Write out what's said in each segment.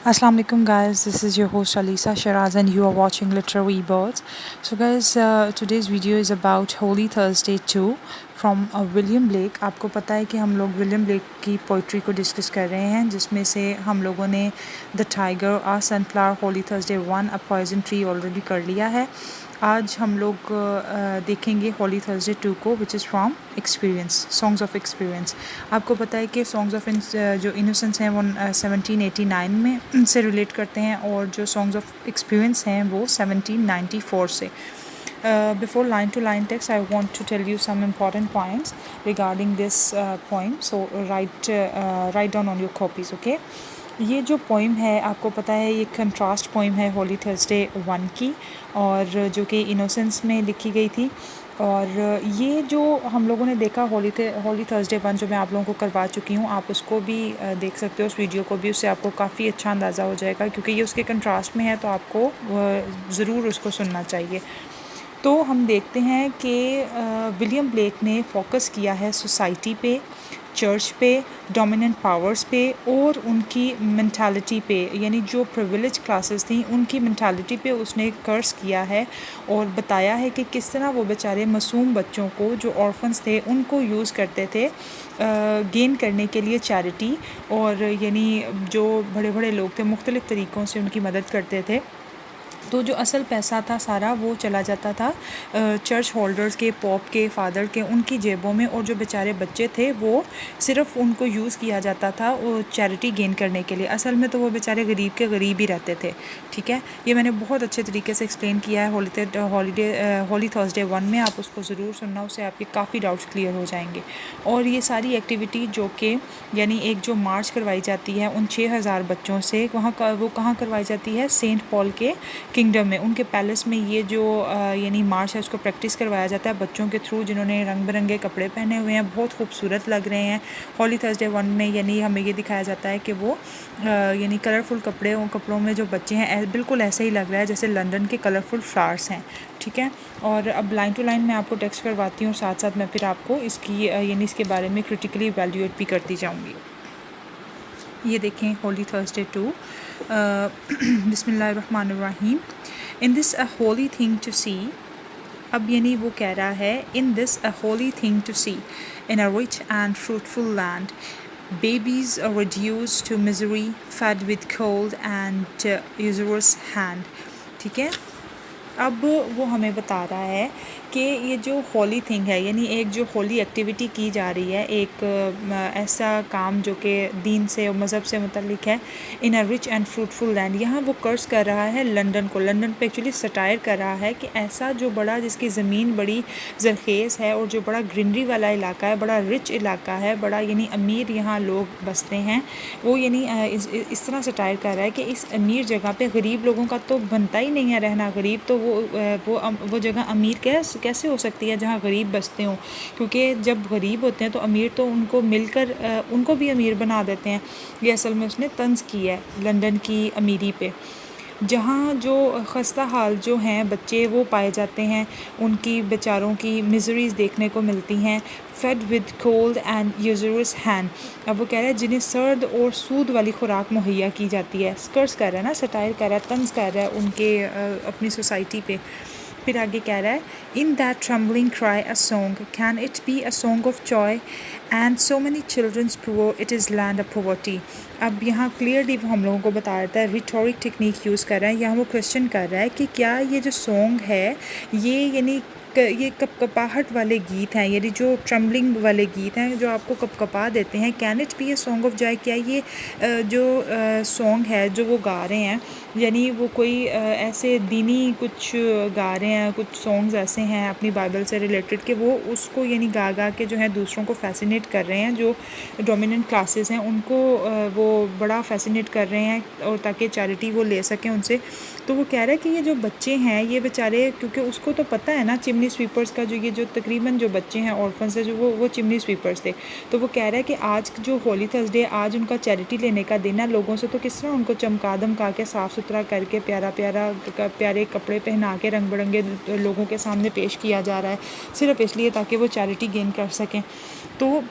Assalamu alaikum guys, this is your host Alisa Shiraz and you are watching Literary Birds. So guys, today's video is about Holy Thursday 2 from William Blake. आपको पता है कि हम लोग William Blake की poetry को discuss कर रहे हैं जिसमें से हम लोगों ने the tiger, ah sunflower, holy Thursday 1, a poison tree already कर लिया है। आज हम लोग देखेंगे होली थर्सडे 2 को, which is from experience, songs of experience. आपको पता है कि सॉन्ग्स ऑफ जो इनोसेंस हैं वो 1789 में से रिलेट करते हैं और जो सॉन्ग्स ऑफ एक्सपीरियंस हैं वो 1794 से। Before line to line text, I want to tell you some important points regarding this poem. So write down on your copies, okay? ये जो पोइम है आपको पता है ये कंट्रास्ट पोइम है होली थर्सडे 1 की, और जो कि इनोसेंस में लिखी गई थी। और ये जो हम लोगों ने देखा होली थर्सडे 1 जो मैं आप लोगों को करवा चुकी हूँ, आप उसको भी देख सकते हो, उस वीडियो को भी, उससे आपको काफ़ी अच्छा अंदाज़ा हो जाएगा क्योंकि ये उसके कंट्रास्ट में है, तो आपको ज़रूर उसको सुनना चाहिए। तो हम देखते हैं कि विलियम ब्लेक ने फोकस किया है सोसाइटी पे, चर्च पे, डोमिनेंट पावर्स पे और उनकी मेंटालिटी पे, यानी जो प्रिविलेज क्लासेस थी उनकी मेंटालिटी पे उसने कर्स किया है और बताया है कि किस तरह वो बेचारे मासूम बच्चों को, जो ऑर्फन्स थे, उनको यूज़ करते थे गेन करने के लिए चैरिटी, और यानी जो बड़े बड़े लोग थे मुख्तलिफ़ तरीक़ों से उनकी मदद करते थे। तो जो असल पैसा था सारा वो चला जाता था चर्च होल्डर्स के, पॉप के, फादर के, उनकी जेबों में, और जो बेचारे बच्चे थे वो सिर्फ उनको यूज़ किया जाता था वो चैरिटी गेन करने के लिए। असल में तो वो बेचारे गरीब के गरीब ही रहते थे। ठीक है, ये मैंने बहुत अच्छे तरीके से एक्सप्लेन किया है होली थर्सडे 1 में, आप उसको ज़रूर सुनना, उससे आपके काफ़ी डाउट्स क्लियर हो जाएंगे। और ये सारी एक्टिविटी जो कि यानी एक जो मार्च करवाई जाती है उन 6000 बच्चों से, वो कहाँ करवाई जाती है? सेंट पॉल के किंगडम में, उनके पैलेस में ये जो यानी मार्च है उसको प्रैक्टिस करवाया जाता है बच्चों के थ्रू, जिन्होंने रंग बिरंगे कपड़े पहने हुए हैं, बहुत खूबसूरत लग रहे हैं। होली थर्सडे 1 में यानी हमें ये दिखाया जाता है कि वो यानी कलरफुल कपड़ों में जो बच्चे हैं बिल्कुल ऐसे ही लग रहा है जैसे लंदन के कलरफुल फ्लावर्स हैं। ठीक है, और अब लाइन टू लाइन मैं आपको टेक्स्ट करवाती हूँ, साथ साथ मैं फिर आपको इसकी यानी इसके बारे में क्रिटिकली इवैल्यूएट भी करती जाऊँगी। ये देखें होली थर्सडे 2, बिस्मिल्लाहिर्रहमानिर्रहीम। In this a holy thing to see, अब यानी वो कह रहा है, in this a holy thing to see in a rich and fruitful land, babies are reduced to misery, fed with cold and usurous hand। ठीक है, अब वो हमें बता रहा है कि ये जो होली थिंग है, यानी एक जो होली एक्टिविटी की जा रही है, एक ऐसा काम जो कि दीन से और मज़हब से मुतल्लिक है, in a rich and fruitful land, यहाँ वो कर्स कर रहा है लंदन को, लंदन पे एक्चुअली सटायर कर रहा है कि ऐसा जो बड़ा, जिसकी ज़मीन बड़ी ज़रखेज़ है और जो बड़ा ग्रीनरी वाला इलाका है, बड़ा रिच इलाका है, बड़ा यानी अमीर यहाँ लोग बसते हैं, वो यानी इस तरह सटायर कर रहा है कि इस अमीर जगह पे गरीब लोगों का तो बनता ही नहीं है रहना, गरीब तो वो जगह अमीर कैसे हो सकती है जहाँ गरीब बसते हों, क्योंकि जब गरीब होते हैं तो अमीर तो उनको मिलकर उनको भी अमीर बना देते हैं। ये असल में उसने तंज़ की है लंदन की अमीरी पे, जहाँ जो खस्ता हाल जो हैं बच्चे वो पाए जाते हैं, उनकी बेचारों की मिजरीज़ देखने को मिलती हैं, fade with cold and users hand. अब वो कह रहा है जिन्हें सर्द और सूद वाली खुराक मुहैया की जाती है, स्कर्स कर रहा है ना, सटायर कर रहा है, तंज कर रहा है उनके अपनी सोसाइटी पे। फिर आगे कह रहा है, in that trembling cry a song, can it be a song of joy and so many childrens poor, it is land of poverty. अब यहाँ क्लियरली वो हम लोगों को बता देता है, रिटोरिक टेक्निक यूज़ कर रहा है, यहाँ वो क्वेश्चन कर रहा है कि क्या ये जो सॉन्ग है ये यानी ये कपकपाहट वाले गीत हैं, यानी जो ट्रम्बलिंग वाले गीत हैं जो आपको कपकपा देते हैं, can it B a song of Joy, क्या ये जो सॉन्ग है जो वो गा रहे हैं, यानी वो कोई ऐसे दीनी कुछ गा रहे हैं, कुछ सॉन्ग्स ऐसे हैं अपनी बाइबल से रिलेटेड कि वो उसको यानी गा के जो है दूसरों को फैसिनेट कर रहे हैं, जो डोमिनेंट क्लासेस हैं उनको वो बड़ा फैसिनेट कर रहे हैं और ताकि चैरिटी वो ले सकें उनसे। तो वो कह रहा है कि ये जो बच्चे हैं ये बेचारे, क्योंकि उसको तो पता है ना चिमनी स्वीपर्स का, जो ये जो तकरीबन जो बच्चे हैं ऑर्फन्स है जो वो चिमनी स्वीपर्स थे, तो वो कह रहा है कि आज जो होली थर्सडे, आज उनका चैरिटी लेने का दिन है, लोगों से तो किस तरह उनको चमका दमका के साफ़ सुथरा करके प्यारे कपड़े पहना के रंग बिरंगे लोगों के सामने पेश किया जा रहा है, सिर्फ इसलिए ताकि वो चैरिटी गेन कर सकें। तो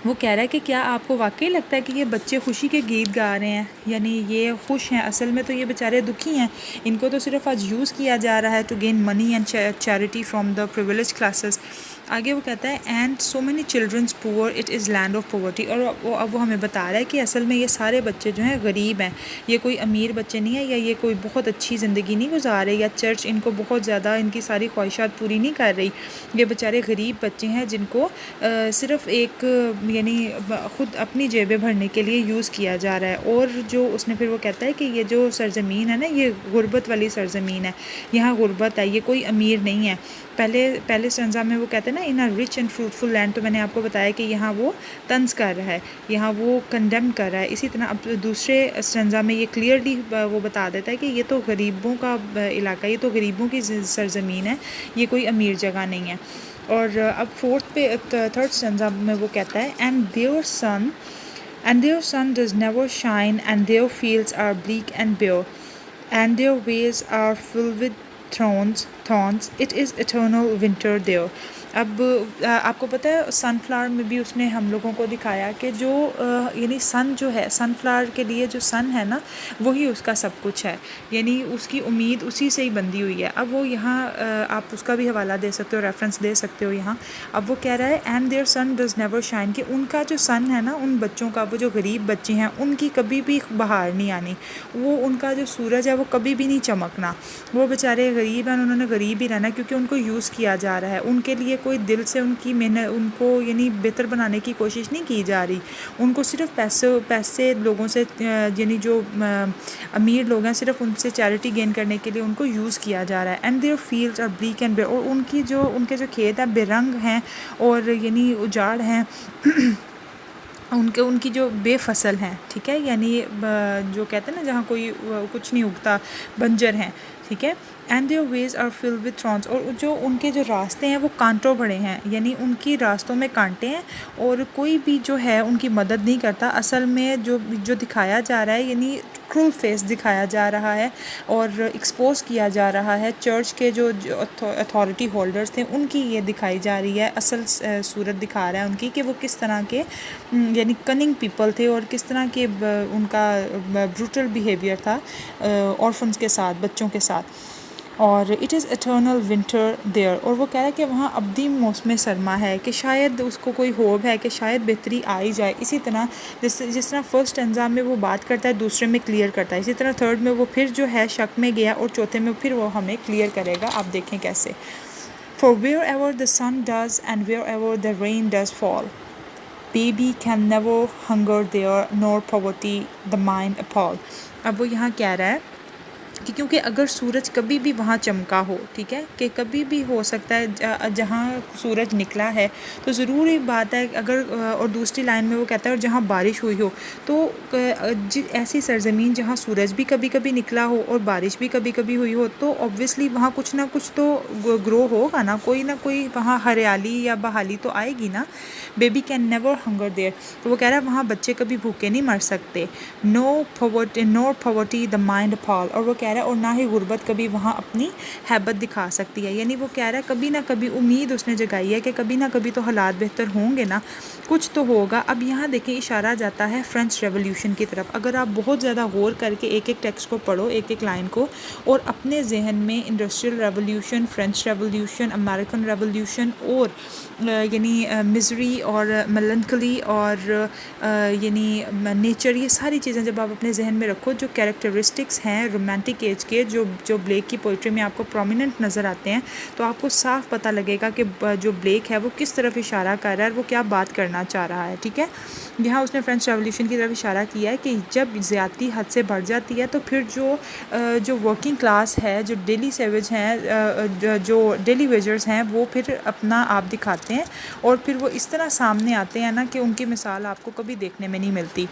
वो कह रहा है कि क्या आपको वाकई लगता है कि ये बच्चे खुशी के गीत गा रहे हैं, यानी ये खुश हैं, असल में तो ये बेचारे दुखी हैं, इनको तो सिर्फ आज यूज़ किया जा रहा है to gain money and charity from the privilege classes. आगे वो कहता है and so many childrens poor it is land of poverty, और अब वो हमें बता रहा है कि असल में ये सारे बच्चे जो हैं गरीब हैं, ये कोई अमीर बच्चे नहीं है, या ये कोई बहुत अच्छी ज़िंदगी नहीं गुजार रहे, या चर्च इनको बहुत ज़्यादा इनकी सारी ख्वाहिशात पूरी नहीं कर रही। ये बेचारे गरीब बच्चे हैं जिनको सिर्फ एक यानी ख़ुद अपनी जेबें भरने के लिए यूज़ किया जा रहा है। और जो उसने फिर वो कहता है कि ये जो सरज़मीन है ना, ये गुर्बत वाली सरज़मीन है, यहाँ गुर्बत है, ये कोई अमीर नहीं है। पहले स्टैंज़ा में वो कहते हैं ना in a rich and fruitful land, तो मैंने आपको बताया कि यहाँ वो तंज कर रहा है, यहाँ वो कंडेम कर रहा है। इसी तरह अब दूसरे स्टैंज़ा में ये क्लियरली वो बता देता है कि ये तो गरीबों का इलाका, ये तो गरीबों की सरज़मीन है, ये कोई अमीर जगह नहीं है। और अब थर्ड स्टैंज़ा में वो कहता है and their sun does never shine and their fields are bleak and bare and their ways are filled with thorns it is eternal winter there. अब आपको पता है सनफ्लावर में भी उसने हम लोगों को दिखाया कि जो यानी सन जो है, सनफ्लावर के लिए जो सन है ना, वही उसका सब कुछ है, यानी उसकी उम्मीद उसी से ही बंधी हुई है। अब वो यहाँ आप उसका भी हवाला दे सकते हो, रेफरेंस दे सकते हो यहाँ। अब वो कह रहा है and their sun does never shine, कि उनका जो सन है ना, उन बच्चों का, वो जो गरीब बच्चे हैं, उनकी कभी भी बाहर नहीं आनी, वो उनका जो सूरज है वो कभी भी नहीं चमकना। वो बेचारे गरीब हैं, उन्होंने गरीब ही रहना, क्योंकि उनको यूज़ किया जा रहा है, उनके लिए कोई दिल से उनकी मेहनत, उनको यानी बेहतर बनाने की कोशिश नहीं की जा रही। उनको सिर्फ पैसे लोगों से, यानी जो अमीर लोग हैं, सिर्फ उनसे चैरिटी गेन करने के लिए उनको यूज़ किया जा रहा है। And their fields are bleak and bare, और उनके जो खेत हैं बेरंग हैं और यानी उजाड़ हैं उनकी जो बेफसल हैं, ठीक है, यानी जो कहते हैं ना जहाँ कोई कुछ नहीं उगता, बंजर हैं, ठीक है। And their ways are filled with thorns, और जो उनके जो रास्ते हैं वो कांटों भरे हैं, यानी उनकी रास्तों में कांटे हैं और कोई भी जो है उनकी मदद नहीं करता। असल में जो दिखाया जा रहा है, यानी क्रूल फेस दिखाया जा रहा है और एक्सपोज किया जा रहा है। चर्च के जो अथॉरिटी होल्डर्स थे उनकी ये दिखाई जा रही है, असल सूरत दिखा रहा है उनकी, कि वो किस तरह के यानी कनिंग पीपल थे और किस तरह के उनका ब्रूटल बिहेवियर था ऑर्फन्स के साथ, बच्चों के साथ। और it is eternal winter there, और वो कह रहा है कि वहाँ अब्दी मौसम सरमा है, कि शायद उसको कोई होप है कि शायद बेहतरी आ ही जाए। इसी तरह जिस तरह फर्स्ट स्टैंज़ा में वो बात करता है, दूसरे में क्लियर करता है, इसी तरह थर्ड में वो फिर जो है शक में गया और चौथे में फिर वो हमें क्लियर करेगा। आप देखें कैसे। For wherever the sun does and wherever the rain does fall, baby can never hunger there nor poverty the mind appall। अब वो यहाँ कह रहा है कि क्योंकि अगर सूरज कभी भी वहाँ चमका हो, ठीक है, कि कभी भी हो सकता है जहाँ सूरज निकला है तो ज़रूर एक बात है, अगर और दूसरी लाइन में वो कहता है और जहाँ बारिश हुई हो, तो ऐसी सरज़मीन जहाँ सूरज भी कभी कभी निकला हो और बारिश भी कभी कभी हुई हो, तो ऑब्वियसली वहाँ कुछ ना कुछ तो ग्रो होगा ना कोई वहाँ हरियाली या बहाली तो आएगी ना। Baby can never hunger there, तो वो कह रहा है वहाँ बच्चे कभी भूखे नहीं मर सकते। नो पॉवर्टी द माइंड अपॉल, और वो कह रहा है और ना ही गुर्बत कभी वहाँ अपनी हैबत दिखा सकती है, यानी वो कह रहा है कभी ना कभी उम्मीद उसने जगाई है कि कभी ना कभी तो हालात बेहतर होंगे ना, कुछ तो होगा। अब यहाँ देखें इशारा जाता है फ्रेंच रेवोल्यूशन की तरफ। अगर आप बहुत ज़्यादा गौर करके एक एक टेक्स्ट को पढ़ो, एक एक लाइन को, और अपने जहन में industrial revolution, French revolution, American revolution और यानी मिजरी और मेलनकली और यानी नेचर, ये सारी चीज़ें जब आप अपने जहन में रखो, जो कैरेक्टरिस्टिक्स हैं रोमांटिक एज के, जो ब्लेक की पोइट्री में आपको प्रोमिनेंट नज़र आते हैं, तो आपको साफ पता लगेगा कि जो ब्लेक है वो किस तरफ इशारा कर रहा है और वो क्या बात करना चाह रहा है, ठीक है। यहाँ उसने फ्रेंच रेवोल्यूशन की तरफ इशारा किया है कि जब ज़्यादती हद से बढ़ जाती है तो फिर जो वर्किंग क्लास है, जो डेली सेवेज हैं, जो डेली वेजर्स हैं, वो फिर अपना आप दिखाते हैं और फिर वो इस तरह सामने आते हैं ना कि उनकी मिसाल आपको कभी देखने में नहीं मिलती।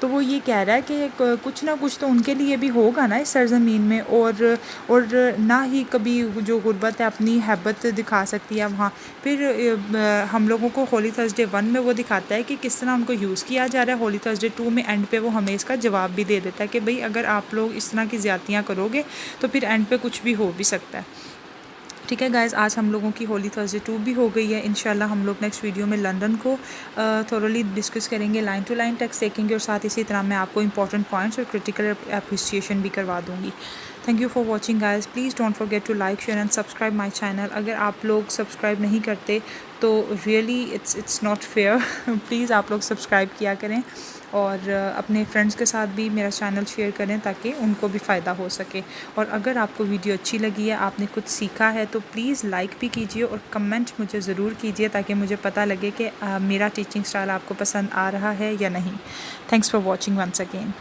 तो वो ये कह रहा है कि कुछ ना कुछ तो उनके लिए भी होगा ना इस सरज़मीन में, और ना ही कभी जो गुर्बत है अपनी हैबत दिखा सकती है वहाँ। फिर हम लोगों को होली थर्सडे 1 में वो दिखाता है कि किस तरह उनको यूज़ किया जा रहा है। होली थर्सडे 2 में एंड पे वो हमें इसका जवाब भी दे देता है कि भाई अगर आप लोग इस तरह की ज़्यादतियाँ करोगे तो फिर एंड पे कुछ भी हो भी सकता है, ठीक है गाइज़, आज हम लोगों की होली थर्सडे 2 भी हो गई है। इंशाल्लाह हम लोग नेक्स्ट वीडियो में लंदन को थोरली डिस्कस करेंगे, लाइन टू लाइन टेक्स्ट देखेंगे और साथ इसी तरह मैं आपको इंपॉर्टेंट पॉइंट्स और क्रिटिकल अप्रिसिएशन भी करवा दूँगी। Thank you for watching guys, please don't forget to like share and subscribe my channel. अगर आप लोग सब्सक्राइब नहीं करते तो really it's not fair please आप लोग सब्सक्राइब किया करें और अपने फ्रेंड्स के साथ भी मेरा चैनल शेयर करें ताकि उनको भी फ़ायदा हो सके। और अगर आपको वीडियो अच्छी लगी है, आपने कुछ सीखा है, तो प्लीज़ लाइक भी कीजिए और कमेंट मुझे ज़रूर कीजिए ताकि मुझे पता लगे कि मेरा टीचिंग स्टाइल आपको पसंद आ रहा है या नहीं। Thanks for watching once again.